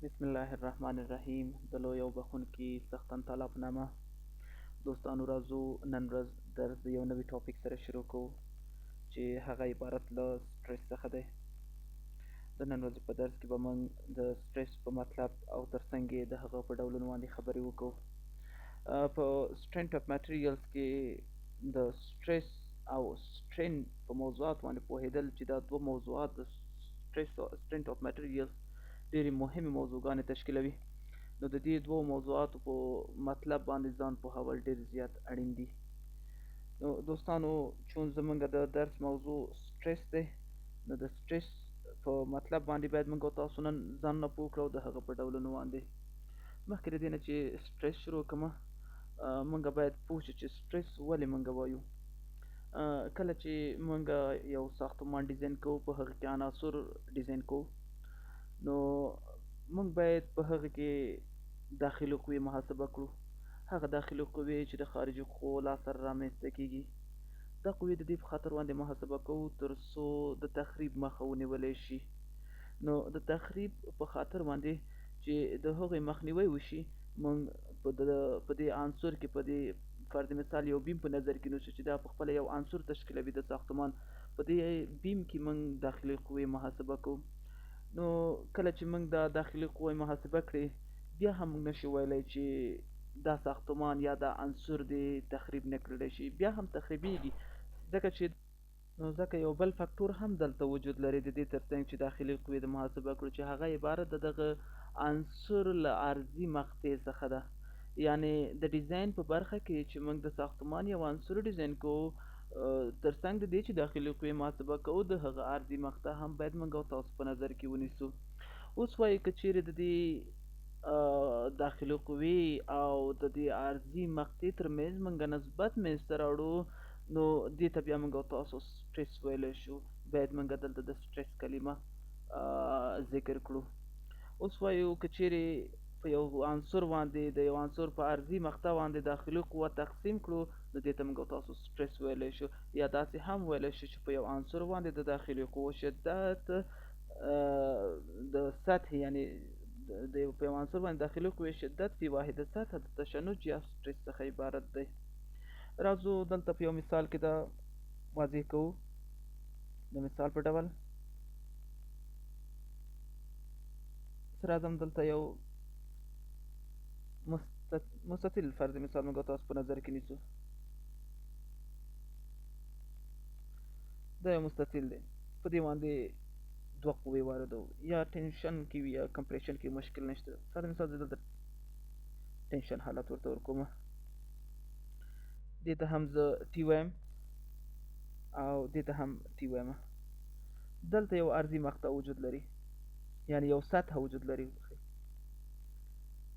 بسم الله الرحمن الرحیم. د لوی او بخښونکي څښتن تعالی په نامه. دوستانو راځو نن ورځ درس د یو نوي ټاپک سره شروع کوو چې هغه عبارت له سټرس څخه دی. د نن ورځې په درس کې به موږ د سټرس په مطلب او ترڅنګ یې د هغه په ډولونو باندې خبرې وکړو. په سټرنټ اف مټریلز کې د سټرس او سټرین په موضوعات باندې پوهېدل چې دا دوه موضوعات د سټرس او سټرنټ اف مټریلز ډېرې مهمې موضوعګانې تشکیلوي. نو د دې دوو موضوعاتو په مطلب باندې ځان پوهول ډېر زیات اړین دي. نو دوستانو چون زمونږ د درس موضوع سټرس دی، نو د سټرس په مطلب باندې باید موږ او تاسو نن ځانونه پوه کړو د هغه په ډولونو باندې. مخکې د دې نه چې سټرس شروع کړمه، موږ باید پوه شو چې سټرس ولې موږ وایو. کله چې موږ یو ساختمان ډیزاین کوو، په هغه کې عناصر ډیزاین کوو، نو موږ باید په هغه کې داخلي قوې محاسبه کړو. هغه داخلي قوې چې د خارجي قوو له اثر رامنځته کېږي، دا قوې د دې په خاطر باندې محاسبه کوو تر څو د تخریب مخه ونیولی شي. نو د تخریب په خاطر باندې چې د هغوی مخنیوی وشي، موږ په دې عنصر کې، په دې فرض مثال یو بیم په نظر کې نیسو چې دا په خپله یو عنصر تشکیلوي د ساختمان. په دې بیم کې موږ داخلي قوې محاسبه کوو. نو کله چې موږ دا داخلي قوې محاسبه کړې، بیا هم موږ نشو ویلی چې دا ساختمان یا دا عنصر دې تخریب نه کړلی شي، بیا هم تخریبېږي. ځکه یو بل فکتور هم دلته وجود لري د دې ترڅنګ چې داخلي قوې د محاسبه کړو، چې هغه عبارت د دغه عنصر له عرضي مقطع څخه ده. یعنې د ډیزاین په برخه کې چې موږ د ساختمان یو عنصر ډیزاین کوو، ترڅنګ د دې چې داخلي قوې محاسبه کوو، د هغه عرضي مقطع هم باید موږ او تاسو په نظر کې ونیسو. اوس وایي که چیرې د دې داخلي قوې او د دې عرضي مقطع ترمنځ موږ نسبت منځته راوړو، نو دې ته بیا موږ او تاسو سټرس ویلی شو. باید موږ دلته د سټرس کلمه ذکر کړو. اوس وایو که چیرې په یو عنصر باندې د یو عنصر په عرضي مقطع باندې داخلي قوه تقسیم کړو، نو دې ته موږ او تاسو سټرس ویلی شو. یا داسې هم ویلی شو چې په یو عنصر باندې د داخلي قوو شدت د سطح، یعنې د په یو عنصر باندې داخلي قوې شدت فی واحده سطح د تشنج یا سټرس څخه عبارت دی. راځو دلته په یو مثال کې دا واضح کوو. د مثال په ډول راځم دلته یو مستطیل فرض مثال موږ تاسو په نظر کې نیسو. دا یو مستطیل دی، په دې باندې دوه قوې واردوو، یا ټینشن کې وي یا کمپریشن کې مشکل نشته. فرض مثال زه دلته ټینشن حالت ورته ورکوم، دې ته هم زه ټي وایم او دې ته هم ټي وایم. دلته یو عرضي مقطع وجود لري، یعنې یو سطح وجود لري.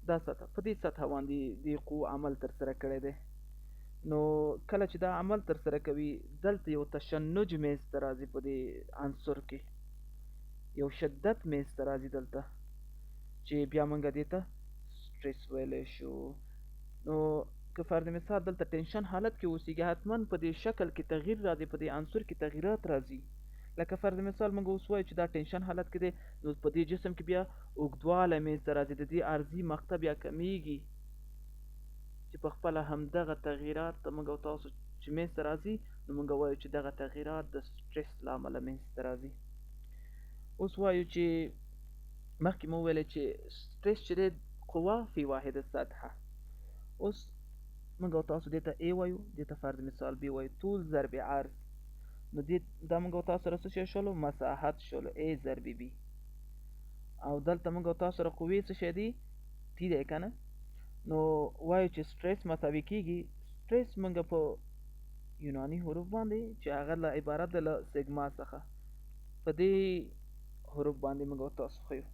دا سطح، په دې سطح باندې دې قوو عمل ترسره کړی دی. نو کله چې دا عمل ترسره کوي، دلته یو تشنج منځته راځي. په دې عنصر کې یو شدت منځته راځي دلته، چې بیا موږ دې ته سټرس ویلی شو. نو که فرض مثال دلته ټینشن حالت کې اوسېږي، حتما په دې شکل کې تغییر راځي، په دې عنصر کې تغییرات راځي. لکه فرض مثال موږ اوس وایو چې دا ټینشن حالت کې دی، نو په دې جسم کې بیا اوږدوالی منځته راځي، د دې عرضي مقطع بیا کمیږي، چې په خپله همدغه تغییرات موږ او تاسو چې منځته راځي، نو موږ وایو چې دغه تغییرات د سټرس له امله منځته راځي. اوس وایو چې مخکې مو وویلی چې سټرس چې دی قوه فی واحده سطحه. اوس موږ او تاسو دې ته A وایو، دې ته فرض مثال B وایو. طول ضرب عرض، نو دا موږ او تاسو سره څه شی شولو؟ مساحت شولو، A ضرب B. او دلته موږ او تاسو سره قوې څه شی دی؟ T دی که نه؟ نو وایو چې سټرس مساوي کېږي. سټرس موږ په یوناني حروف باندې چې هغه له عبارت دی له سیګما څخه، په دې حروف باندې موږ او تاسو ښیو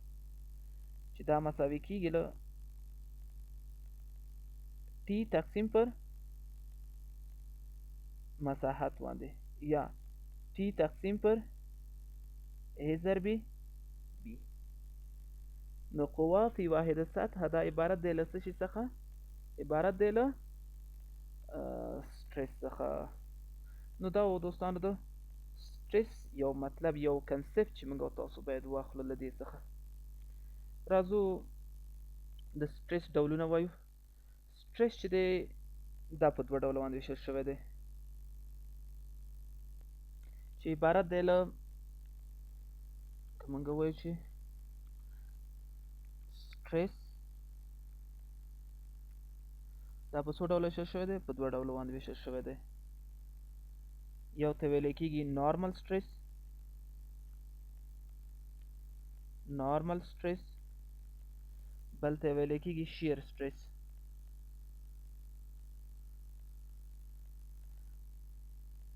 چې دا مساوي کېږي له T تقسیم پر مساحت باندې، یا T تقسیم پر A ضرب B. نو قوه فی واحده سطح دا عبارت دی له څه شي څخه؟ عبارت دی له سټرس څخه. نو دا و دوستانو د سټرس یو مطلب، یو کنسپټ چې موږ او تاسو باید واخلو له دې څخه. راځو د سټرس ډولونه وایو. سټرس چې دی دا په دوه ډوله باندې ویشل شوی دی، چې عبارت دی له که موږ ووایو چې سټرس دا په څو ډوله ویشل شوی دی؟ په دوه ډوله باندې ویشل شوی دی. یو ته ویلی کېږي نارمل سټرس، نارمل سټرس، بل ته ویلی کېږي شیر سټرس.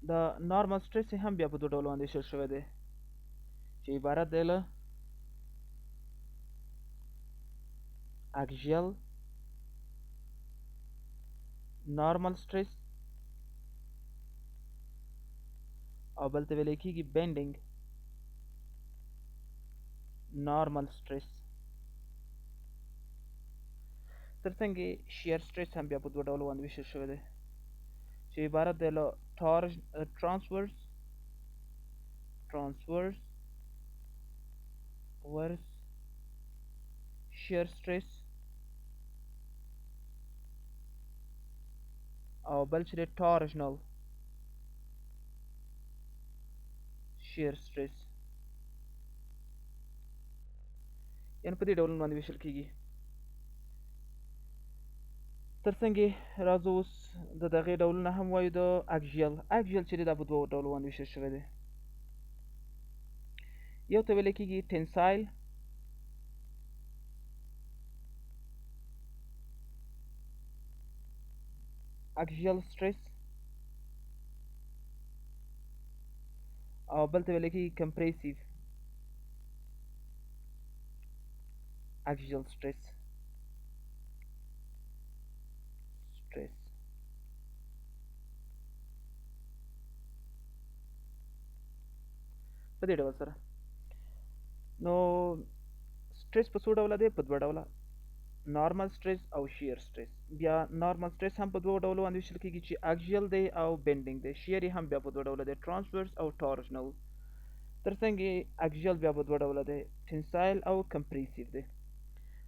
دا نارمل سټرس هم بیا په دوه ډوله باندې ویشل شوی دی، چې عبارت دی له اکژیل نارمل سټرس او بل ته ویلی کېږي بینډینګ نارمل سټرس. ترڅنګ شیر سټرس هم بیا په دوه ډوله باندې ویشل شوی دی، چې عبارت دی له ترانسورس ورس شیر سټرس او بل چې دی ټارژنل شیر سټرس. یعنې په دې ډولونو باندې ویشل کېږي. ترڅنګ راځو اوس د دغې ډولونه هم وایو. د اکژیل چې دی دا په دوه ډولو باندې ویشل شوی دی. یو ته ویلی کېږي ټینسایل اکژیل سټرس او بل ته ویلی کېږي کمپریسیو اکژیل سټرس. په دې ډول سره نو سټرس په څو ډوله دی؟ په دوه ډوله، نارمل سټرس او شیر سټرس. بیا نارمل سټرس هم په دوه ډولو باندې ویشل کېږي، چې اکژیل دی او بینډینګ دی. شیر هم بیا په دوه ډوله دی، ټرانسورس او ټارژنل. ترڅنګ اکژیل بیا په دوه ډوله دی، ټینسایل او کمپریسیو دی.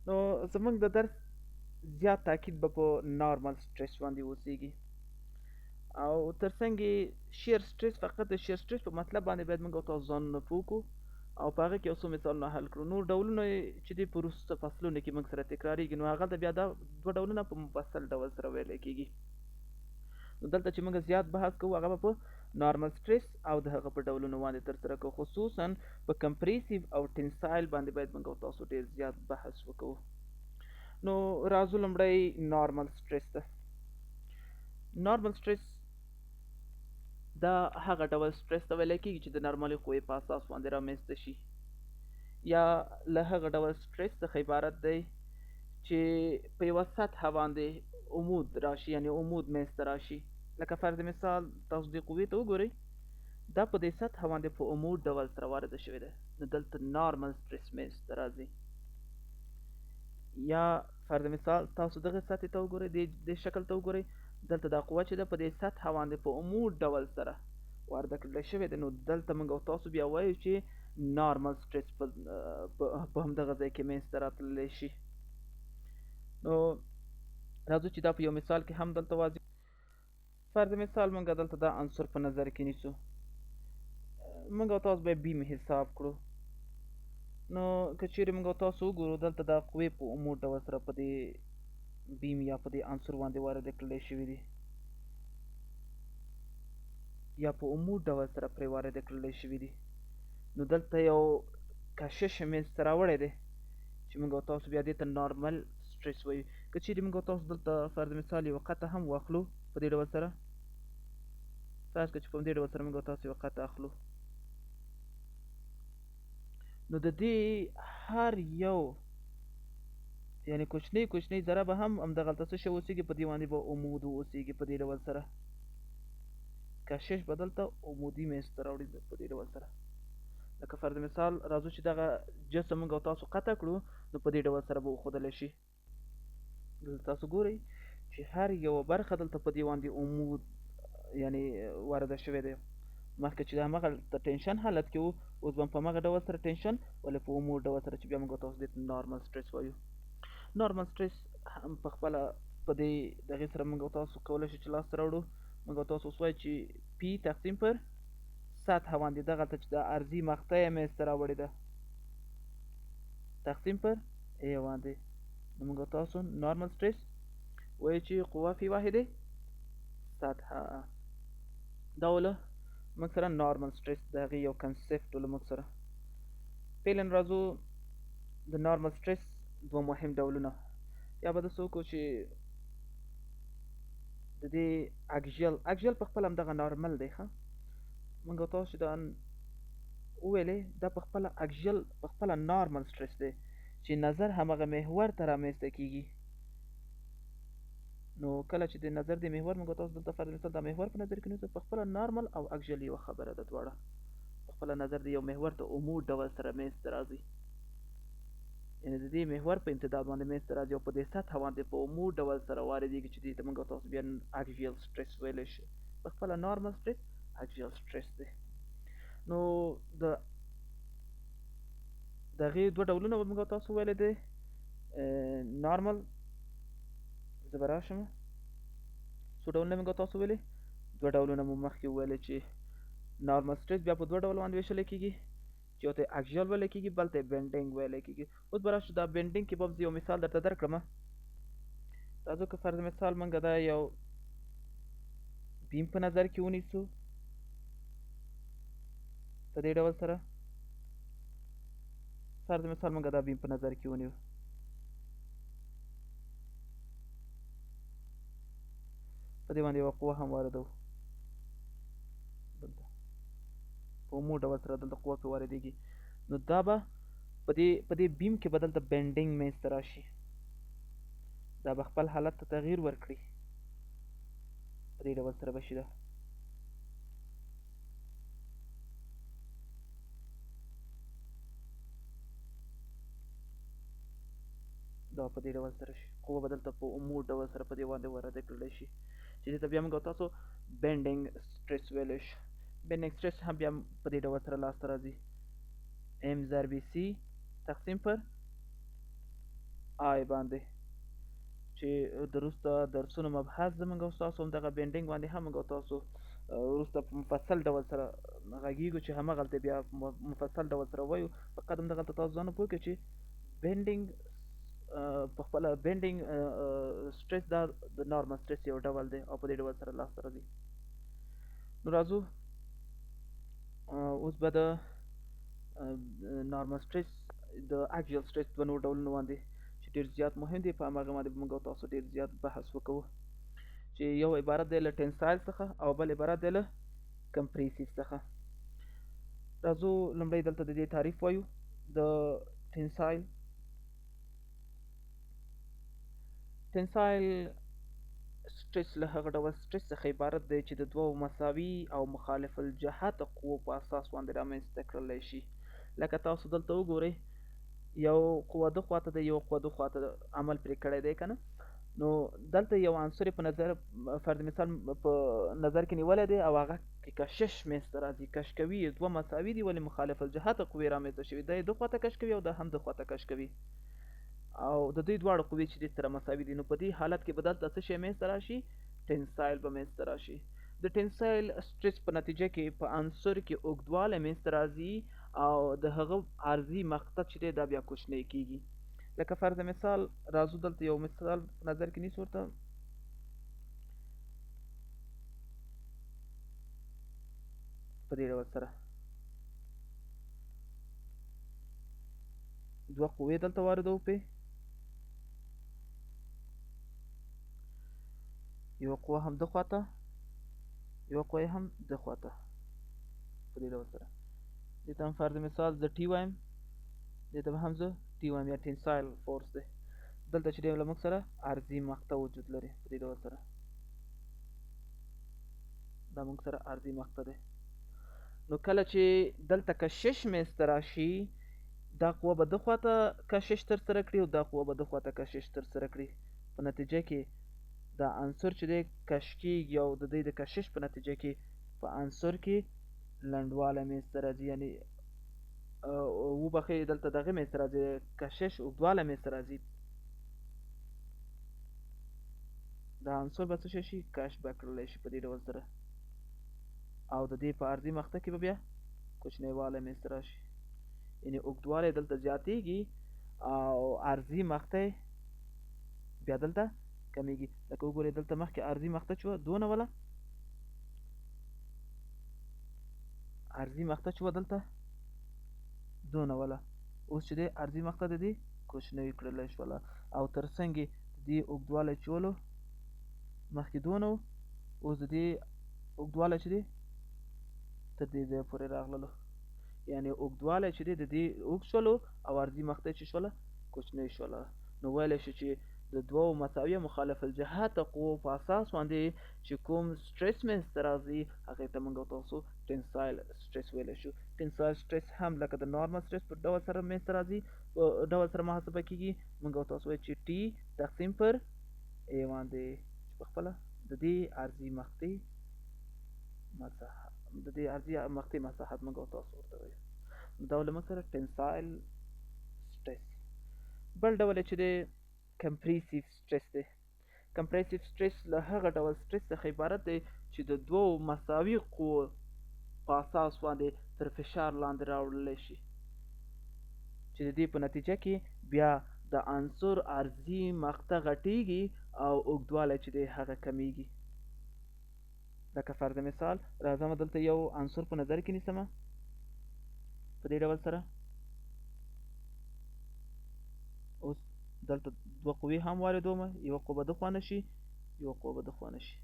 نو زموږ د درس زیات تاکید به په نارمل سټرس باندې اوسیږي، او ترڅنګ شیر سټرس فقط د شیر سټرس په مطلب باندې باید موږ او تاسو ځانونه پوه کړو او په هغه کې یو څو مثالونه حل کړو. نور ډولونه چې دي په وروسته فصلونو کې موږ سره تکراریږي، نو هغه ته بیا دا دوه ډولونه په مفصل ډول سره ویلی کېږي. نو دلته چې موږ زیات بحث کوو هغه به په نارمل سټرس او د هغه په ډولونو باندې ترسره کوو، خصوصا په کمپریسیو او ټینسایل باندې باید موږ او تاسو ډېر زیات بحث وکړو. نو راځو لومړی نارمل سټرس ته. نارمل سټرس دا هغه ډول سټرس ته ویلی کېږي چې د نارملي قوې په اساس باندې رامنځته شي، یا له هغه ډول سټرس څخه عبارت دی چې په یوه سطحه باندې عمود راشي، یعنې عمود منځته راشي. لکه فرض مثال تاسو دې قوې ته وګورئ، دا په دې سطحه باندې په عمود ډول سره وارده شوې ده، نو دلته نارمل سټرس منځته راځي. یا فرض مثال تاسو دغه سطحې ته وګورئ، دې شکل ته وګورئ، دلته دا قوه چې ده په دې سطحه باندې په عمود ډول سره وارده کړل شوې ده، نو دلته موږ او تاسو بیا وایو چې نارمل سټرس په همدغه ځای کې منځته راتللی شي. نو راځو چې دا په یو مثال کې هم دلته واضح. فرض مثال موږ دلته دا عنصر په نظر کې نیسو، موږ او تاسو به بیم حساب کړو. نو که چیرې موږ او تاسو وګورو دلته دا قوې په عمود ډول سره په دې بیم یا په دې عنصر باندې وارده کړلی شوي دي، یا په عمود ډول سره پرې وارده کړلی شوي دي، نو دلته یو کشش منځته راوړی دی چې موږ او تاسو بیا دې ته نارمل سټرس وایو. که چیرې موږ او تاسو دلته فرض مثال یوه قطعه هم واخلو په دې ډول سره، فرض کړه چې په دې ډول سره موږ او تاسو یوه قطعه اخلو، نو د دې هر یو یعنې کوچنۍ ذره به هم همدغلته څه شی اوسېږي، په دې باندې به عمود واوسېږي په دې ډول سره. کشش به دلته عمودي منځته راوړي په دې ډول سره. لکه فرض مثال راځو چې دغه جسم موږ او تاسو قطع کړو، نو په دې ډول سره به وښودلی شي. دلته تاسو ګورئ چې هر یوه برخه دلته په دې باندې عمود یعنې وارده شوې دی، مخکې چې همغه د ټینشن حالت کې وو، اوس به په همغه ډول سره ټینشن ولې په عمومي ډول سره چې بیا موږ تاسو دې نارمل سټرس وایو. نارمل سټرس هم په خپله په دې دغې سره موږ تاسو کولی شو چې لاسته راوړو. موږ تاسو اوس وایو چې پی تقسیم پر سطح باندې دغلته چې د عرضي مقطع یې منځته راوړې ده تقسیم پر ای باندې، نو موږ تاسو نارمل سټرس وایو چې قوه فی واحده سطح. دا وله موږ سره نارمل سټرس د هغې یو کنسپټ وله موږ سره. فعلا راځو د نارمل سټرس دوه مهم ډولونه. یا به داسې وکړو چې د دې اکژیل په خپله همدغه نارمل دی. ښه موږ تاسو چې دا وویلې دا په خپله اکژیل په خپله نارمل سټرس دی چې نظر همغه محور ته رامنځته کېږي. نو کله چې د نظر د محور موږ تاسو دلته فرض مثال د محور په نظر کې نیسو، په خپله نارمل او اکژیل یوه خبره ده. دواړه په خپله نظر د یو محور ته عمود ډول سره منځته راځي، یعنې د دې محور په امتداد باندې منځته راځي او په دې سطح باندې په عمود ډول سره واردېږي چې دې ته موږ تاسو بیا اکژیل سټرس ویلی شي. په خپله نارمل سټرس اکژیل سټرس دی. نو د هغې دوه ډولونه به موږ تاسو ویلی دی. نارمل زه به راشم څو ډولونه موږ تاسو ویلې، دوه ډولونه مو مخکې وویلې چې نارمل سټرس بیا په دوه ډوله باندې ویشلی کېږي، چې یو ته یې اکژیل ویلی کېږي، بل ته یې بینډینګ ویلی کېږي. اوس به راشو دا بینډینګ کې به یو مثال درته درکړم. راځو که فرض مثال موږ دا یو بیم په نظر کې ونیسو په دې ډول سره. فرض مثال موږ دا بیم په نظر کې ونیو، په دې باندې یوه قوه هم واردوو، دلته په عمومي ډول سره دلته قوه پرې واردېږي. نو دا به په دې بیم کې به دلته بینډینګ منځته راشي، دا به خپل حالت ته تغییر ورکړي. په دې ډول سره به شي دا په دې ډول سره شي، قوه به دلته په عمومي ډول سره په دې باندې وارده کړلی شي، چې دې ته بیا موږ تاسو بینډینګ سټرس ویلی شو. بینډینګ سټرس هم بیا په دې ډول سره لاسته راځي، ام ضرب سی تقسیم پر آی باندې، چې د وروسته درسونو مبحث زموږ او ستاسو همدغه بینډینګ باندې هم موږ تاسو وروسته په مفصل ډول سره غږېږو چې همغلته بیا مفصل ډول سره وایو. فقط همدغلته تاسو ځان پوه کړئ چې بینډینګ په خپله بینډینګ سټرس دا د نارمل سټرس یو ډول دی او په دې ډول سره لاسته راځي. نو راځو اوس به د نارمل سټرس د اکژیل سټرس دوه نور ډولونه باندې چې ډېر زیات مهم دی، په همهغه باندې به موږ تاسو ډېر زیات بحث وکړو، چې یو عبارت دی له ټینسایل څخه او بل عبارت دی له کمپریسیو څخه. راځو لومړی دلته د دې تعریف وایو. د ټینسایل سټرس له هغه ډول سټرس څخه عبارت دی چې د دوو مساوي او مخالف الجهته قوو په اساس باندې رامنځته کړلی شي. لکه تاسو دلته وګورئ یو قوه ده خواته ده، یو قوه ده خواته عمل پرې کړی دی که نه، نو دلته یو عنصر په نظر فرض مثال په نظر کې نیولی دی او هغه کې کشش منځته راځي، کش کوي، دوه مساوي دي ولې مخالف الجهته قوې رامنځته شوي، دا یې ده خواته کش کوي او دا هم ده خواته کش کوي، او د دوی دواړو قوې چې دې سره مساوي دي. نو په دې حالت کې به دلته څه شی منځته راشي؟ ټینسایل به منځته راشي. د ټینسایل سټرس په نتیجه کې په عنصر کې اوږدوالی منځته راځي او د هغه عرضي مقطع چې دی دا بیا کوچنی کېږي. لکه فرض مثال راځو دلته یو مثال نظر کې نیسو ورته. په دې ډول سره دوه قوې دلته واردوو پې، یوه قوه هم ده خواته، یوه قوه هم ده خواته. په دې ډول سره دې ته هم فرض مثال زه ټي وایم، دې ته به هم زه ټي وایم یا ټینسایل فورس دی. دلته چې دی له موږ سره عرضي مقطع وجود لري. په دې ډول سره دا موږ سره عرضي مقطع دی. نو کله چې دلته کشش منځته راشي، دا قوه به ده خواته کشش ترسره کړي او دا قوه به ده خواته کشش ترسره کړي. په نتیجه کې دا عنصر چې دی کش کېږي او د دوی د کشش په نتیجه کې په عنصر کې لنډوالی منځته راځي، یعنې وبښئ دلته دغه منځته راځي، کشش اوږدوالی منځته راځي. دا عنصر به څه شي کشف به کړلی شي په دې ډول سره، او د دې په عرضي مقطع کې به بیا کوچنیوالی منځته راشي، یعنې اوږدوالی دلته زیاتېږي او عرضي مقطع بیا دلته کمیږي. لکه وګورئ دلته مخکې عرضي مقطع چې وه دونه وله، عرضي مقطع چې وه دلته دونه وله، اوس چې دی عرضي مقطع د دې کوچنۍ کړلی شوله، او تر څنګ یې د دې اوږدوالی چې ولو مخکې دونه و، اوس د دې اوږدوالی چې دی تر دې ځایه پورې راغللو، یعنې اوږدوالی چې دی د دې اوږد شولو او عرضي مقطع چې شوله کوچنۍ شوله. نو ویلی شو چې د دوو مساویه مخالف الجهته قوو په اساس باندې چې کوم سټرس منځته راځي هغې ته موږ او تاسو ټینسایل سټرس ویلی شو. ټینسایل سټرس هم لکه د نارمل سټرس په ډول سره منځته راځي، په ډول سره محاسبه کېږي. موږ او تاسو وایو چې ټي تقسیم پر ای باندې چې په خپله د دې عرضي مقطع مساحت، د دې عرضي مقطع مساحت موږ او تاسو ورته وایو. دا له موږ سره ټینسایل سټرس. بل ډول چې دی کمپریسیو سټرس دی. کمپریسیو سټرس له هغه ډول سټرس څخه عبارت دی چې د دوو مساوي قوو په اساس باندې تر فشار لاندې راوړلی شي، چې د دې په نتیجه کې بیا د عنصر عرضي مقطع غټیږي او اوږدوالی چې دی هغه کمیږي. لکه فرض مثال راځم دلته یو عنصر په نظر کې نیسم په دې ډول سره، اوس دلته دوه قوې هم واردوم، یوه قوه به د خوا نه شي، یوه قوه به د خوا نه شي.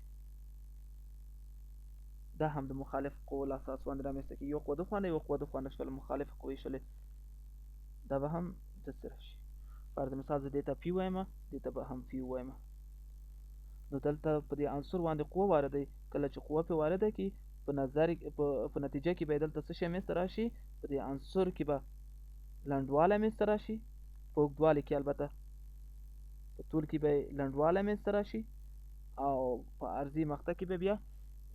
دا هم د مخالف قوو له اساس باندې رامنځته کېږي، یوه قوه د خوا نه یوه قوه د خوا نه شوله، مخالفې قوې شولې، دا به هم داسې راشي. فرض مثال زه دې ته پي وایم، دې ته به هم پي ووایم. نو دلته په دې عنصر باندې قوه واردوي، کله چې قوه پرې وارده کړي په نتیجه کې به یې دلته څه شی منځته راشي، په دې عنصر کې به لنډوالی منځته راشي، په اوږدوالي کې البته په طول کې به یې لنډوالی منځته راشي، او په عرضي مقطع کې به بیا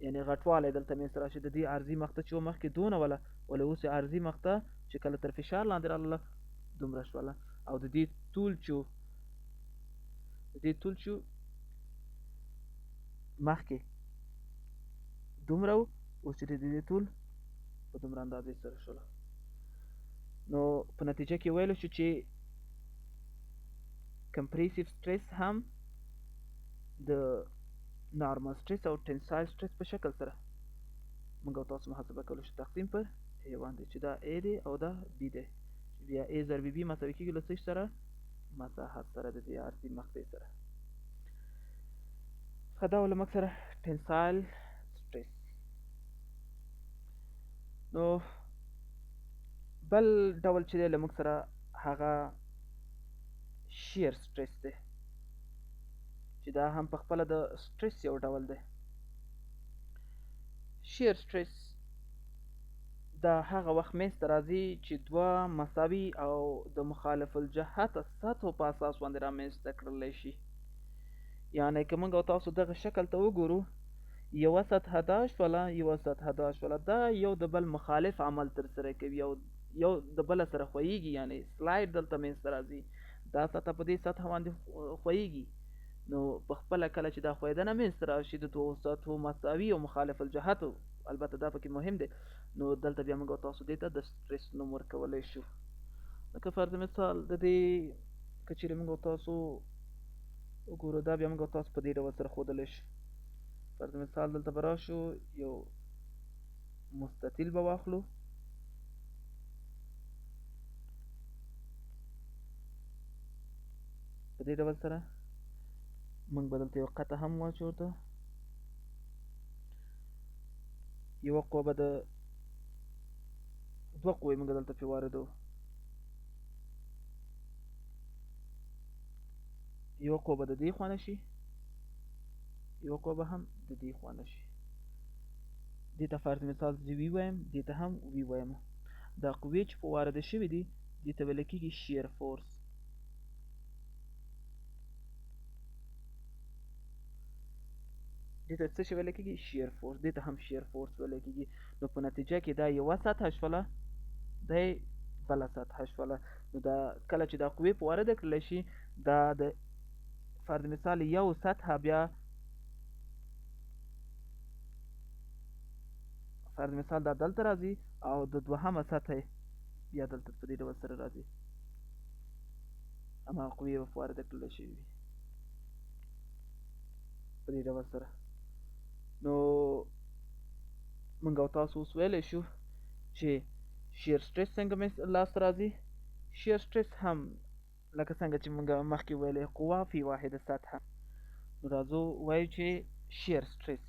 یعنې غټوالی دلته منځته راشي. د دې عرضي مقطع چې مخکې دونه وله، ولې اوس یې عرضي مقطع چې کله تر فشار لاندې راغله دومره شوله، او د دې طول چې مخکې دومره و، اوس چې د دې طول په دومره اندازې سره شوله. نو په نتیجه کې ویلی شو چې کمپریسیو سټرس هم د نارمل سټرس او ټینسایل سټرس په شکل سره موږ او تاسو محاسبه کولی شو تقسیم پر ای باندې، چې دا ای دی او دا بی دی، بیا ای ضربې بی مساوي کېږي له څه سره مساحت سره د دې عرضي مقطع سره. دا له موږ سره ټینسایل سټرس. نو بل ډول چې دی له موږ سره هغه شیر سټرس دی، چې دا هم په خپله د سټرس یو ډول دی. شیر سټرس دا هغه وخت منځته راځي چې دوه مساوي او د مخالف الجهته سطحو په اساس باندې رامنځته کړلی شي. یعنې که موږ او تاسو دغه شکل ته وګورو، یوه سطحه دا شوله، یوه سطحه دا شوله، دا یو د بل مخالف عمل ترسره کوي، یو د بله سره ښویېږي، یعنې سلایډ دلته منځته راځي، دا سطحه په دې سطحه باندې ښویېږي. نو په خپله کله چې دا ښویېدنه منځته راشي د دوو سطحو مساوي او مخالف الجهتو، البته دا پکې مهم دی، نو دلته بیا موږ او تاسو دې ته د سټرس نوم ورکولی شو. لکه فرض مثال د دې که چېرې موږ او تاسو وګورو، دا بیا موږ او تاسو په دې ډول سره ښودلی شو. فرض مثال دلته به راشو، یو مستطیل به واخلو، په دې ډول سره موږ به دلته یو قطعه هم واچو، ورته یوه قوه به د دوه قوې موږ دلته پرې واردو، یوه قوه به د دې خوا نه شي، یوه قوه به هم د دې خوا نه شي. دې ته فرض مثال زه وي وایم، دې ته هم وي وایم. دا قوې چې په وارده شوي دي دې ته ویل کېږي شیر فورس. دې ته څه شی ویل کېږي؟ شیر فورس. دې ته هم شیر فورس ویل کېږي. نو په نتیجه کې دا یوه سطحه شوله، دا بله سطحه شوله. نو دا کله چې دا قوې په وارده کړلی شي، دا د فرض مثال یو سطحه بیا فرض مثال دا دلته راځي، او د دوهمه سطحه بیا دلته په دې ډول سره راځي، هماغه قوې به په وارده کړلی شوي وي په دې ډول سره. نو موږ او تاسو اوس ویلی شو چې شیر سټریس څنګه لاسته راځي. شیر سټریس هم لکه څنګه چې موږ مخکې ویلې قوه فی واحده سطحه. نو راځو وایو چې شیر سټریس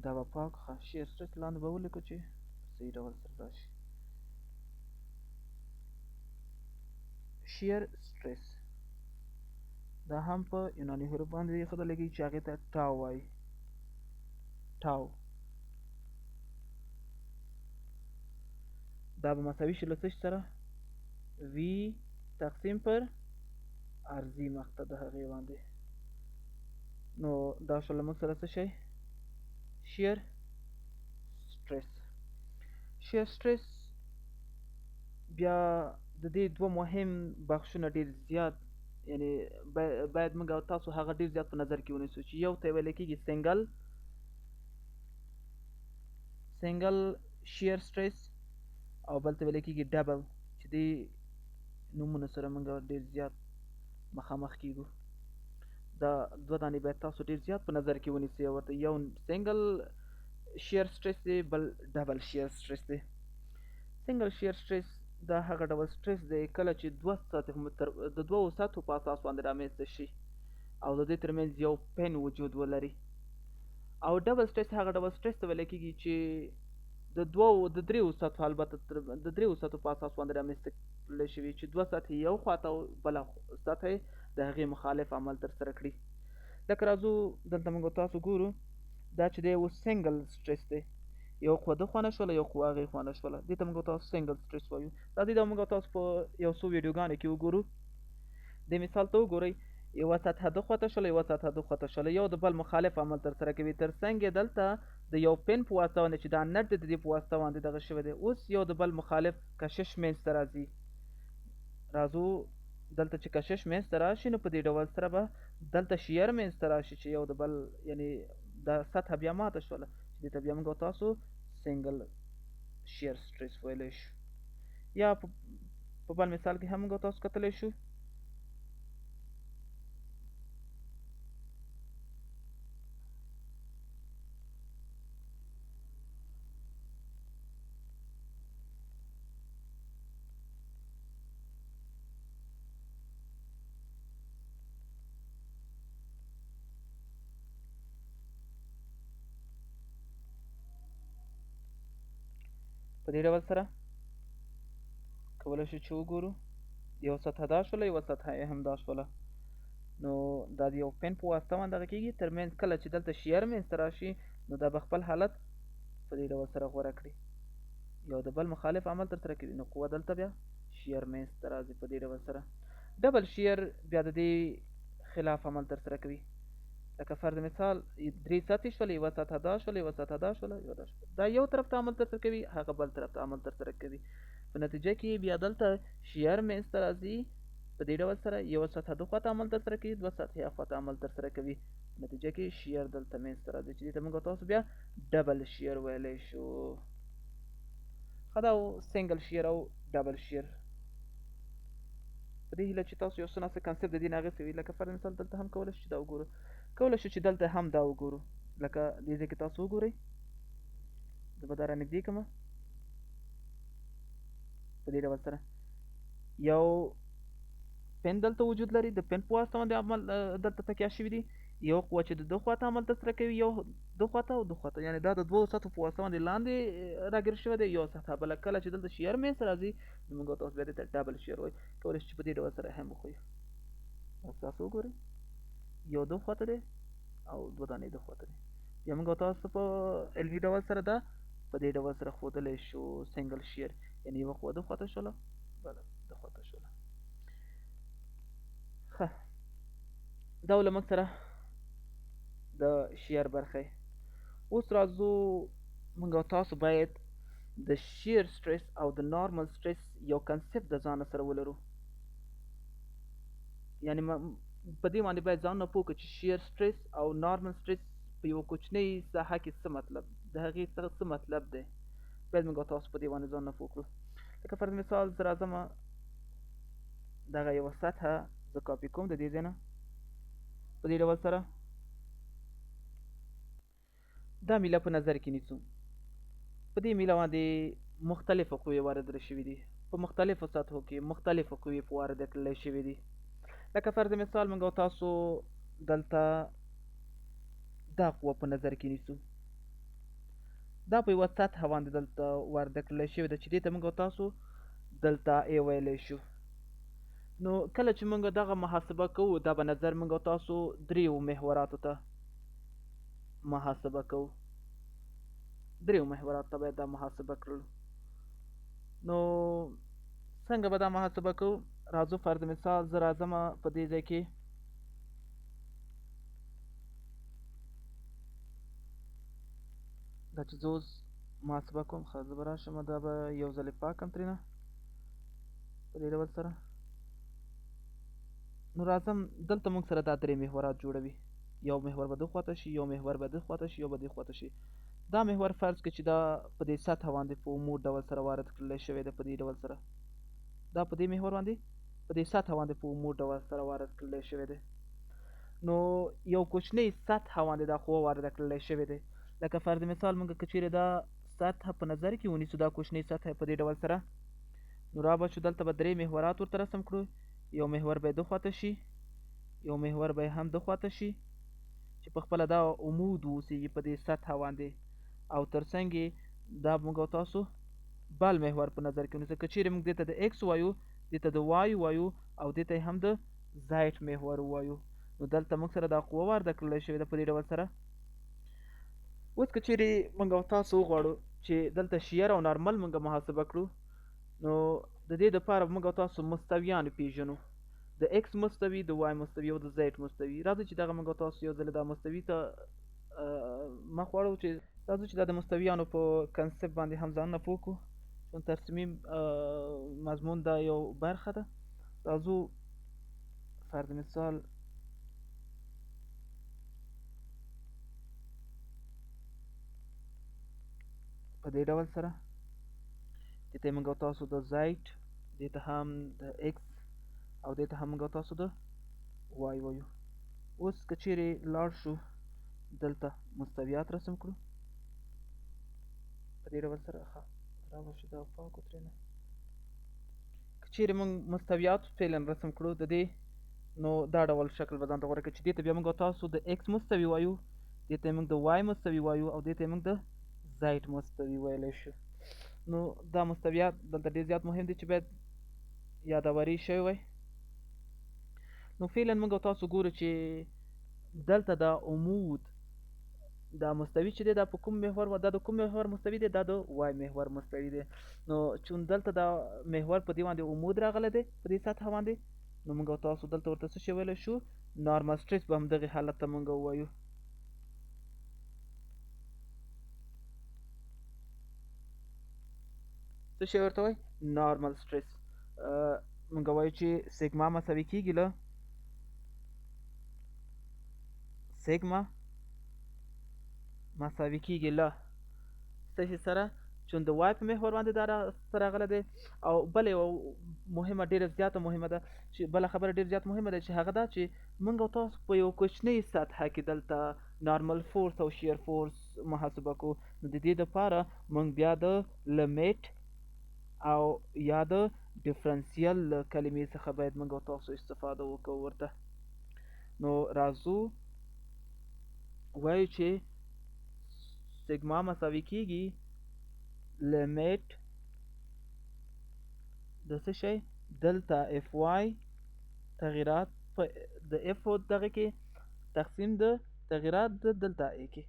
دا به پاک شیر سټریس لاندې به ولیکو چې صحیح ډول سره راشي. شیر سټریس دا هم په یوناني حروف باندې ایښودل کېږي چې هغې ته ټاو وایي. ټاو دا به مساوي شي له څه شي سره؟ وي تقسیم پر عرضي مقطع د هغې باندې. نو دا شو له موږ سره څه شی؟ شیر سټریس. شیر سټریس بیا د دې دوه مهم بخشونه ډېر زیات، یعنی باید موږ او تاسو هغه ډېر زیات په نظر کې ونیسو چې یو ته ویل کېږي سنګل شیر سټریس او بل ته ویل کېږي ډبل، چې دې نومونه سره موږ ډېر زیات مخامخ کېږو. دا دوه دانې باید تاسو ډېر زیات په نظر کې ونیسئ. ورته یو سنګل شیر سټریس دی، بل ډبل شیر سټریس دی. سنګل شیر سټریس دا هغه ډول سټریس دی کله چې د دوو سطحو په اساس باندې رامنځته شي او د دې ترمنځ یو پین وجود ولري. او ډبل سټریس هغه ډول سټریس ته ویل کېږي چې د دریو سطحو، البته د دریو سطحو په اساس باندې رامنځته کړلی شوي چې دوه سطحې یو خواته او بله سطحه د هغې مخالف عمل ترسره کړي. لکه راځو دلته موږ تاسو ګورو دا چې دی اوس سنګل سټریس دی، یو خوا ده خوا نه شوله، یو خوا هغې خوا نه شوله، دې ته موږ تاسو سنګل سټریس وایو. راځئ دا موږ تاسو په یو څو ویډیوګانو کې وګورو. د مثال ته وګورئ، یوه سطحه ده خواته شوله، یوه سطحه ده خواته شوله، یو د بل مخالف عمل ترسره کوي. تر څنګ یې دلته د یو پن په واسطه باندې چې دا نټ د دې په واسطه باندې دغه شوی دی، اوس یو د بل مخالف کشش منځته راځي. راځو دلته چې کشش منځته راشي، نو په دې ډول سره به دلته شیر منځته راشي چې یو د بل، یعنی دا سطحه بیا ماته شوله، چې دې ته بیا موږ تاسو سنګل شیر سټریس ویلی شو. یا په بل مثال کې هم موږ تاسو کتلی شو په دې ډول سره کولی شو چې وګورو یو سطحه دا شوله، یوه سطحه یې هم دا شوله. نو دا د یو پن په واسطه باندې دغه کېږي. ترمنځ کله چې دلته شیر منځته راشي، نو دا به خپل حالت په دې ډول سره غوره کړي، یو د بل مخالف عمل ترسره کوي. نو قوه دلته بیا شیر منځته راځي په دې ډول سره. ډبل شیر بیا د دې خلاف عمل ترسره کوي. لکه فرض مثال درې سطحې شولې، یوه سطحه دا شوله، یوه سطحه دا شوله، یوه دا شوله. دا یو طرف ته عمل ترسره کوي، هغه بل طرف ته عمل ترسره کوي. په نتیجه کې بیا دلته شیر منځته راځي په دې ډول سره. یوه سطحه ده خواته عمل ترسره کوي، دوه سطحې اخواته عمل ترسره کوي. په نتیجه کې شیر دلته منځته راځي چې دې ته موږ تاسو بیا ډبل شیر ویلی شو. ښه دا سنګل شیر او ډبل شیر. په دې هیله چې تاسو یو څه ناڅه کنسپټ د دې نه اخیستی وي. لکه فرض مثال دلته هم کولی شو چې دا وګورو، کولی شو چې دلته هم دا وګورو. لکه دې ځای کې تاسو وګورئ، زه به دا رانږدې کړمه. په دې ډول سره یو پن دلته وجود لري، د پن په واسطه باندې عمل دلته تکیه شوي دي. یو قوه چې د ده خواته عمل ترسره کوي، یو ده خواته او ده خواته، یعنې دا د دوو سطحو په واسطه باندې لاندې راګیر شوی دی یو سطحه. بله کله چې دلته شیر منځته راځي، نو موږ تاسو بیا دې ته ډبل شیر وایو. کولی شو چې په دې ډول سره هم وښیو. تاسو وګورئ، یو ده خواته دی او دوه دانې ده خواته دی. بیا موږ تاسو په علمي ډول سره دا په دې ډول سره ښودلی شو سنګل شیر، یعنې یوه قوه ده خواته شوله، بله ده خواته شوله. ښه دا له موږ سره د شیر برخه. اوس راځو موږ او تاسو باید د شیر سټرس او د نارمل سټرس یو کنسپټ د ځان سره ولرو. یعنی په دې باندې باید ځان نه پوه کړو چې شیر سټرس او نارمل سټرس په یو کوچنۍ ساحه کې څه مطلب د هغې څه مطلب دی. باید موږ او تاسو په دې باندې ځان نه پوه کړو. لکه فرض مثال زه راځم دغه یوه سطحه زه کاپي کوم د دې ځای نه په دې ډول سره دا میله په نظر کې نیسو. په دې میله باندې مختلفو قوې وارده شوي دي، په مختلفو سطحو کې مختلفو قوې په وارده کړلی شوي دي. لکه فرض مثال موږ او تاسو دلته دا قوه په نظر کې نیسو. دا په یوه سطحه باندې دلته وارده کړلی شوې ده چې دې ته موږ او تاسو دلته ای ویلی شو. نو کله چې موږ دغه محاسبه کوو دا به نظر موږ او تاسو دریو محوراتو ته محاسبه کوو. دریو محوراتو ته باید دا محاسبه کړو. نو څنګه به دا محاسبه کوو؟ راځو فرض مثال زه راځم په دې ځای کې دا چې زه اوس محاسبه کوم ښه زه به راشم دا به یو ځلې پاکم ترېنه په دې ډول سره. نو راځم دلته موږ سره دا درې محورات جوړوي. یو محور به ده خواته شي، یو محور به ده خواته شي، یو به دې خواته شي. دا محور فرض کړه چې دا په دې سطحه باندې په عمود ډول سره وارد کړلی شوی دی. په دې ډول سره دا په دې محور باندې په دې سطحه باندې په عمود ډول سره وارد کړلی شوی دی. نو یو کوچنۍ سطحه باندې دا قوه وارده کړلی شوی دی. لکه فرض مثال موږ که چیرې دا سطحه په نظر کې ونیسو، دا کوچنۍ سطحه په دې ډول سره، نو را به شو دلته به درې محورات ورته رسم کړو. یو محور به یې ده خواته شي، یو محور به یې هم ده خواته شي چې په خپله دا عمود واوسېږي په دې سطحه باندې، او تر څنګ یې دا موږ او تاسو بل محور په نظر کې ونیسو. که چیرې موږ دې ته د ایکس وایو، دې ته د وای وایو، او دې ته یې هم د زایډ محور ووایو، نو دلته موږ سره دا قوه وارده کړلی شوې ده په دې ډول سره. اوس که چیرې موږ او تاسو وغواړو چې دلته شیر او نارمل موږ محاسبه کړو، نو د دې دپاره موږ او تاسو مستویان وپېژنو، د ایکس مستوي، د وای مستوي او د زیډ مستوي. راځئ چې دغه موږ او تاسو یو ځل دا مستوي ته مخ واړو، چې راځو چې دا د مستویانو په کنسپټ باندې هم ځانونه پوه کړو. چون ترسیمي مضمون دا یو برخه ده. راځو فرض مثال په دې ډول سره دې ته موږ او تاسو د زایډ، دې ته هم د ایکس، او دې ته هم موږ او تاسو د وای وایو. اوس که چیرې لاړ شو دلته مستویات رسم کړو په دې ډول سره. ښه را به شو دا پاکو ترېنه. که چیرې موږ مستویات فعلا رسم کړو د دې، نو دا ډول شکل به ځان ته غوره کړو چې دې ته بیا موږ او تاسو د ایکس مستوي وایو، دې ته موږ د وای مستوي وایو، او دې ته موږ د زایډ مستوي ویلی شو. نو دا مستویات دلته ډېر زیات مهم دي چې باید یادواري شوی وای. نو فعلا موږ او تاسو ګورو چې دلته دا عمود دا مستوي چې دی دا په کوم محور دا د کوم محور مستوي دی؟ دا د وای محور مستوي دی. نو چون دلته دا محور په دې باندې عمود راغلی دی په دې سطحه باندې، نو موږ او تاسو دلته ورته څه شی ویلی شو؟ نارمل سټرس به همدغې حالت ته موږ ووایو. څه شی ورته وایي؟ نارمل سټرس. موږ وایو چې سیګما مساوي کېږي له سیګما مساوي کېږي له څه شي سره؟ چون د وای په محور باندې دا راغلی دی. او بله یوه مهمه ډېره زیاته مهمه ده چې بله خبره ډېره زیات مهمه ده چې هغه دا چې موږ او تاسو په یو کوچنۍ سطحه کې دلته نارمل فورس او شیر فورس محاسبه کوو. نو د دې دپاره موږ بیا د لیمیټ او یا د ډفرنسیل کلمې څخه باید موږ او تاسو استفاده وکړو ورته. نو راځو وایو چې سیګما مساوي کېږي لیمیټ د څه شی؟ دلتا اف وای تغیرات په د اف دغه کې تقسیم د تغیرات د دلتا ای کې،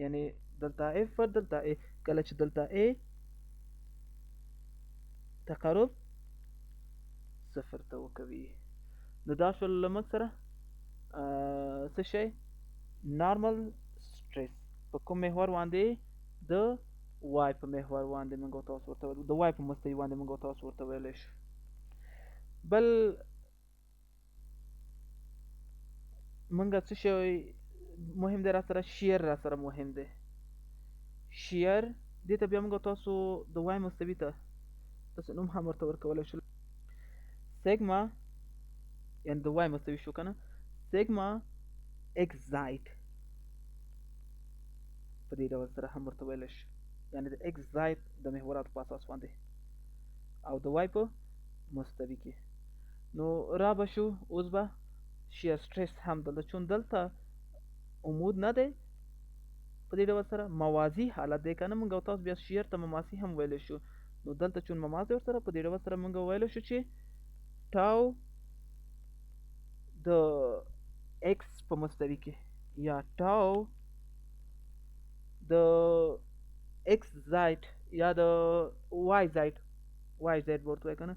یعنی دلتا اف پر دلتا ای. کله چې دلتا ای تقرب صفر ته وکوي، نو دا شول له موږ سره څه شی نارمل سټریس په کوم محور باندې د وای په محور باندې موږ تاسو ورته د وای په مستوي باندې موږ تاسو ورته ویلی شو. بل موږ څه شی مهم دی را سره شیر را سره مهم دی. شیر دې ته بیا موږ تاسو د وای مستوي ته داسې نوم هم ورته ورکولی شو سیګما، یعنې د وای مستوي شو که نه، سیګما اکسایټ په دې ډول سره هم ورته ویلی شو، یعنې د اکسایټ د محوراتو په اساس باندې او د وای په مستوي کې. نو را به شو اوس به شیر سټریس هم دلته چون دلته عمود نه دی په دې ډول سره موازي حالت دی که نه، موږ او تاسو بیا شیر ته مماسي هم ویلی شو. نو دلته چون مماس دی ورسره په دې ډول سره موږ ویلی شو چې ټاو د ایکس په مستوي کې یا ټاو د ایکس زایټ یا د وای زایټ به ورته وایي که نه،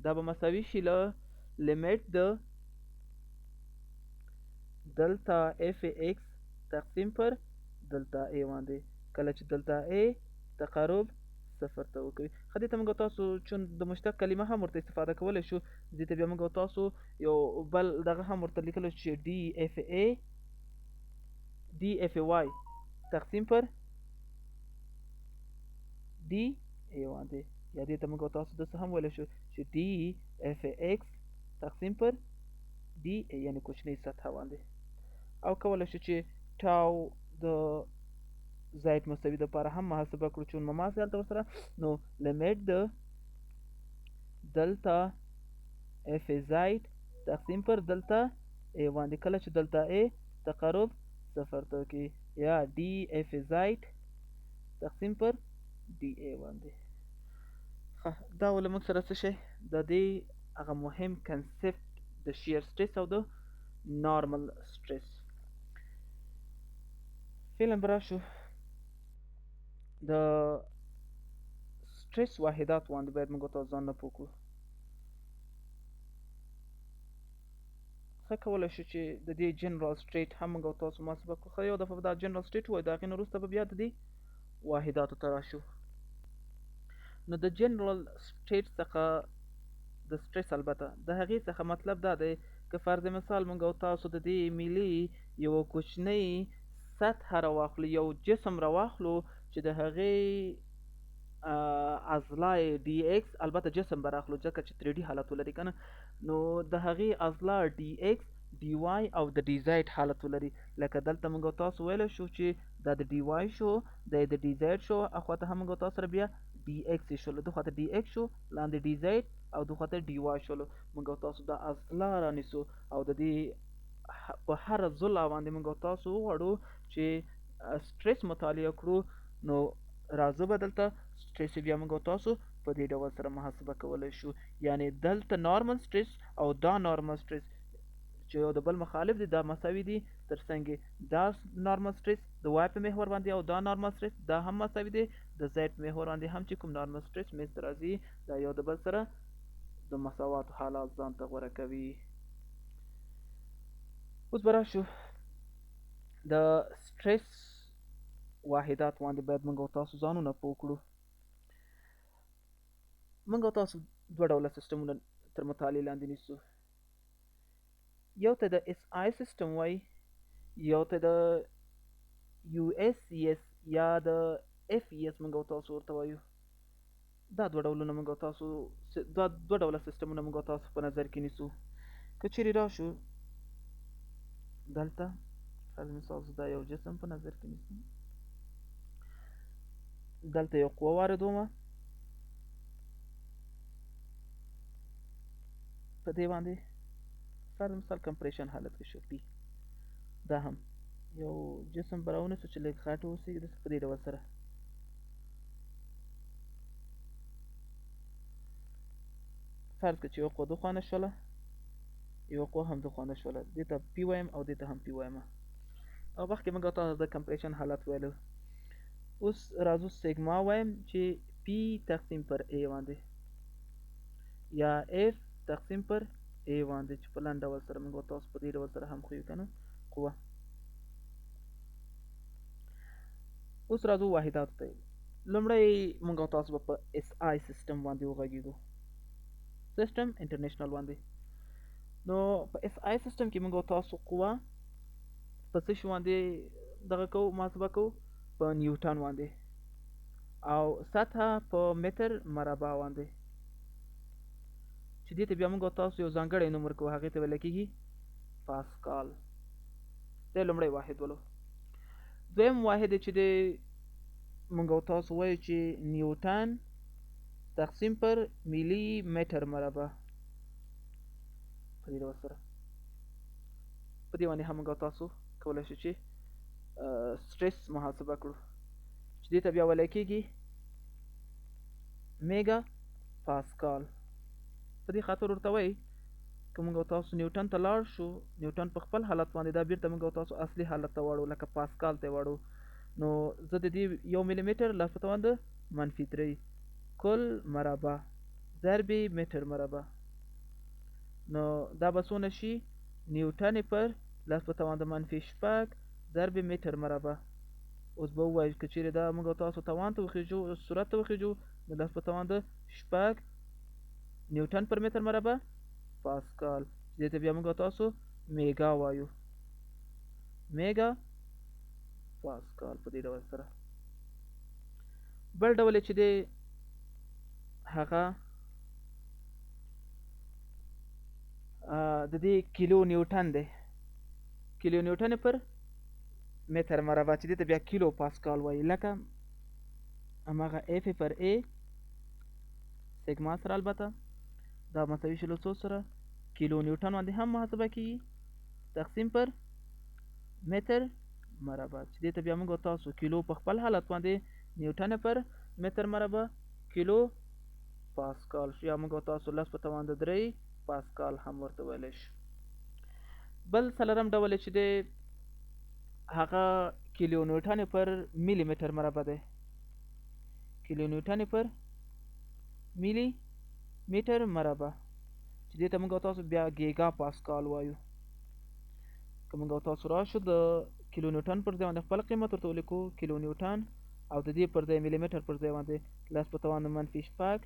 دا به مساوي شي له لیمیټ د دلتا اف ایکس تقسیم پر دلتا ای باندې کله چې دلتا ای تقرب صفر ته وکوي. ښه دې ته موږ تاسو چون د مشتق کلمه هم ورته استفاده کولی شو، دې ته بیا موږ تاسو یو بل دغه هم ورته لیکلی چې D F Y تقسیم پر डी ای باندې، یا دې ته موږ تاسو داسې هم ویلی شو چې D F x تقسیم پر डी ای یعنې کوچنۍ سطحه باندې. او کولی شو چې ټاو د زاید مساوي دپاره هم محاسبه کړو چون مماس دی هلته ورسره. نو لیمیټ د دلتا اف زاید تقسیم پر دلتا ای باندې کله چې دلتا ای تقرب صفر ته وکړي یا D F زاید تقسیم پر डी ای باندې. دا ول موږ سره څه شی د دې هغه مهم کنسپټ د شیر سټریس او د نارمل سټریس. فعلا به راشو د سټریس واحدات باندې باید موږ تاسو ځان نه پوه کړو. ښه کولی شو چې د دې جنرال سټریټ هم موږ تاسو محاسبه کړو. ښه یو دفعه به دا جنرال سټریټ ووایو، د هغې نه وروسته به بیا د دې واحداتو ته راشو. نو د جنرال سټریټ څخه د سټریس البته د هغې څخه مطلب دا دی که فرض مثال موږ او تاسو د دې میلې یوه کوچنۍ سطحه راواخلو، یو جسم راواخلو چې د هغې اضلاع ډي ایکس البته جسم به راخلو ځکه چې 3D حالت ولري که نه، نو د هغې اضلاع ډي ایکس ډي وای او د ډي زاید حالت ولري. لکه دلته موږ تاسو ویلی شو چې دا د ډي وای شو، دا د ډي زاید شو، اخواته هم موږ تاسو سره بیا ډي ایکس شولو، دو خواته ډي ایکس شو، لاندې ډي زاید او دو خواته ډي وای شولو. موږ تاسو دا اضلاع رانیسو او د دې په هره ضلع باندې موږ تاسو وغواړو چې سټریس مطالعه کړو. نو راځو به دلته سټریس بیا موږ تاسو په دې ډول سره محاسبه کولی شو، یعنې دلته نارمل سټریس او دا نارمل سټریس چې یو د بل مخالف دي دا مساوي دي، تر څنګ دا نارمل سټریس د وای په محور باندې او دا نارمل سټریس دا هم مساوي دی د زید په محور باندې هم چې کوم نارمل سټریس منځته راځي دا یو د بل سره د مساواتو حالات ځان ته غوره کوي. اوس به راشو د سټریس واحدات باندې باید موږ تاسو ځانونه پوه کړو. موږ تاسو دوه ډوله سیسټمونه تر مطالعې لاندې نیسو، یو ته د اس آی سیسټم وایي، یو ته د یو اس سی اس یا د اف ای اس موږ تاسو ورته وایو. دا دوه ډولونه موږ تاسو دا دوه ډوله سیسټمونه موږ تاسو په نظر کې نیسو. که چیرې راشو دلته فرض مثال دا یو جسم په نظر کې نیسم، دلته یو قوه واردومه په دې باندې فرض مثال کمپریشن حالت کې شو پی، دا هم یو جسم به راونیسو چې لږ خاټه اوسېږي داسې په دې ډول سره. فرض کړه چې یو قوه 2 خوانه شوله، یو قوه هم 2 خوانه شوله، دې ته پی وایم او دې ته هم پی وایم. او مخکې موږ تاسو د کمپریشن حالت ویلو. اوس راځو سیګما وایم چې پی تقسیم پر ای باندې یا اف تقسیم پر A باندې چې په لاندې ډول سره موږ تاسو په دې ډول سره هم ښیو کنه قوه. اوس راځو واحداتو ته. لومړی موږ تاسو په اس آی سیستم باندې وغږیږو، سیستم انټرنیشنل باندې. نو په اس آی سیستم کې موږ تاسو قوه په څه شي باندې دغه کوو، محاسبه کوو؟ په نیوټن باندې، او سطحه په متر مربع باندې، چې دې ته بیا موږ تاسو یو ځانګړی نوم ورکوو، هغې ته ویل کېږي پاسکال. دا لومړی واحد ولو. دویم واحد چې دی موږ تاسو وایو چې نیوټن تقسیم پر میلی متر مربع. په دې ډول سره په دې باندې هم موږ تاسو کولی شو چې سټریس محاسبه کړو، چې دې ته بیا ویلی کېږي میګا پاسکال. په دې خاطر ورته وایي که موږ تاسو نیوټن ته لاړ شو، نیوټن په خپل حالت باندې دا بیرته موږ تاسو اصلي حالت ته واړو، لکه پاسکال ته واړو. نو زه د دې 1 ملي متر لاس په توان د -3 کل مربع ضرب متر مربع، نو دا به څونه شي؟ نیوټن پر لاس په توان د -6 ضرب متر مربع. اوس به ووایو که چیرې دا موږ تاسو توان ته وخیژو، صورت ته وخیژو، نو لاس په توان د 6 نیوټن پر متر مربع پاسکال. دې ته بیا موږ تاسو میګا وایو، میګا پاسکال. په دې ډول سره بل ډول چې دی هغه د دې کیلو نیوټن دی، کیلو نیوټن پر متر مربع، چې دې ته بیا کیلو پاسکال وایي. لکه هماغه اف پر ا سیګما سره، البته دا مساوي شي له څو سره؟ کیلو نیوټن باندې هم محاسبه کیږي تقسیم پر متر مربع، چې دې ته بیا موږ تاسو کیلو په خپل حالت باندې نیوټن پر متر مربع کیلو پاسکال، یا موږ تاسو لس په توان د 3 پاسکال هم ورته ویلی شو. بل څلورم ډول چې دی هغه کیلو نیوټن پر میلی متر مربع دی، کیلو نیوټن پر میلی متر مربع، چې دې ته موږ تاسو بیا ګیګا پاسکال وایو. که موږ تاسو راشو د کیلو نیوټن پر ځای باندې خپل قیمت ورته ولیکو، کیلو نیوټن، او د دې پر ځای میلی متر پر ځای باندې لس په توان د -6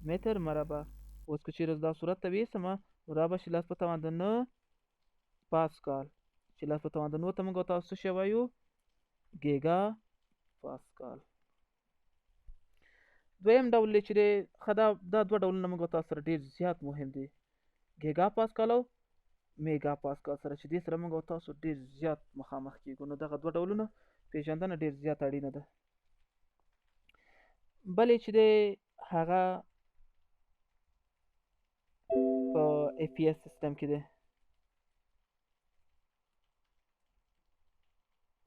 متر مربع. اوس که چیرې دا صورت ته ویسمه، نو را به شي لس په توان د 9 پاسکال، چې لس په توان د 9 ته موږ تاسو څه شی وایو؟ ګیګا پاسکال. دویم ډول چې دی دا دوه ډولونه موږ تاسو سره ډېر زیات مهم دي، ګیګا پاسکال او میګا پاسکال سره، چې دې سره موږ تاسو ډېر زیات مخامخ کیږو. نو دغه دوه ډولونه پیژندنه ډېر زیات اړینه ده. بلې چې دی هغه په اف پی اس سیستم کې دی،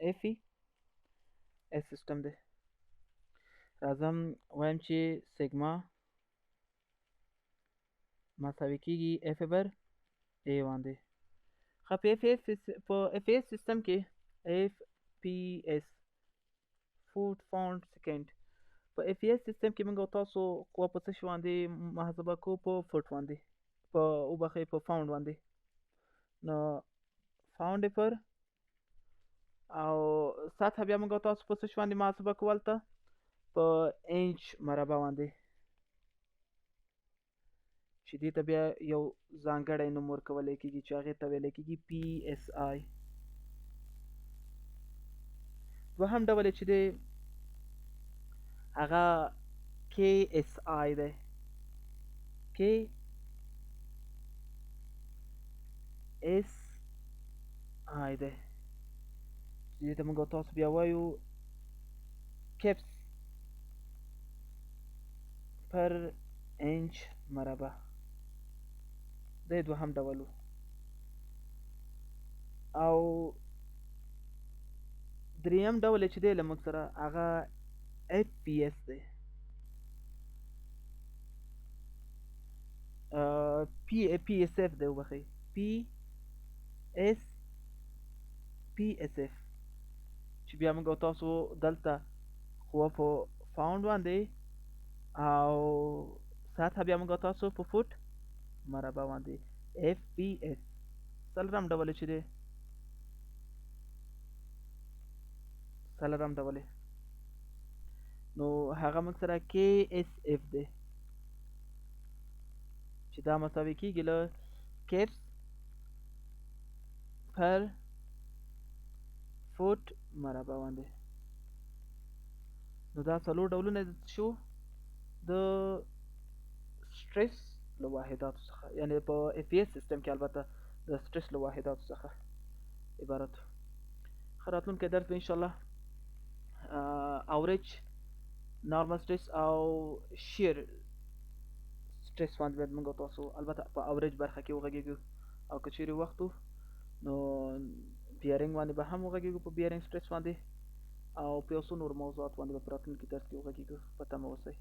اف پی اس سیستم دی. راځم وایم چې سیګما مساوي کیږي اف بر ا باندې. ښه، په اف پی اس سیستم کې اف پی اس فوټ پاونډ سیکنډ، په اف پی اس سیستم کې موږ تاسو قوه په څه شي باندې محاسبه کوو؟ په فوټ باندې، په وبخښئ په پاونډ باندې. نو پاونډ پر او سطحه بیا موږ تاسو په څه شي باندې محاسبه کوو؟ هلته په انچ مربع باندې، چې دې ته بیا یو ځانګړی نوم ورکولی کېږي چې هغې ته ویلی کېږي پی اس آی. دوهم ډول چې دی هغه کې اس آی دی، کې اس آی دی، چې دې ته موږ تاسو بیا وایو کپس پر انچ مربع. دا دوهم ډول. او دریم ډول چې دی له موږ سره هغه اف پی اس دی، پی اس اف دی، وبخئ پی اس اف، چې بیا موږ تاسو دلته قوه په پاونډ باندې او سطحه بیا موږ تاسو په فوټ مربع باندې. اف پی اس څلورم ډول چې دی څلورم ډول نو هغه موږ سره کې اس اف دی چې دا مساوي کیږي له کیپس پر فوټ مربع باندې. نو دا څلور ډولونه شو د سټریس له واحداتو څخه، یعنی په اف پی اس سیستم کې البته د سټریس له واحداتو څخه عبارت. ښه راتلونکی درس به انشاءالله اوریج نارمل سټریس او شیر سټریس باندې باید موږ تاسو البته په اوریج برخه کې وغږیږو، او که چیرې وخت نو بیارنګ باندې به هم وغږیږو په بیارنګ سټریس باندې، او په یو څو نور موضوعات باندې به په راتلونکي درس کې وغږیږو. په تمه اوسئ.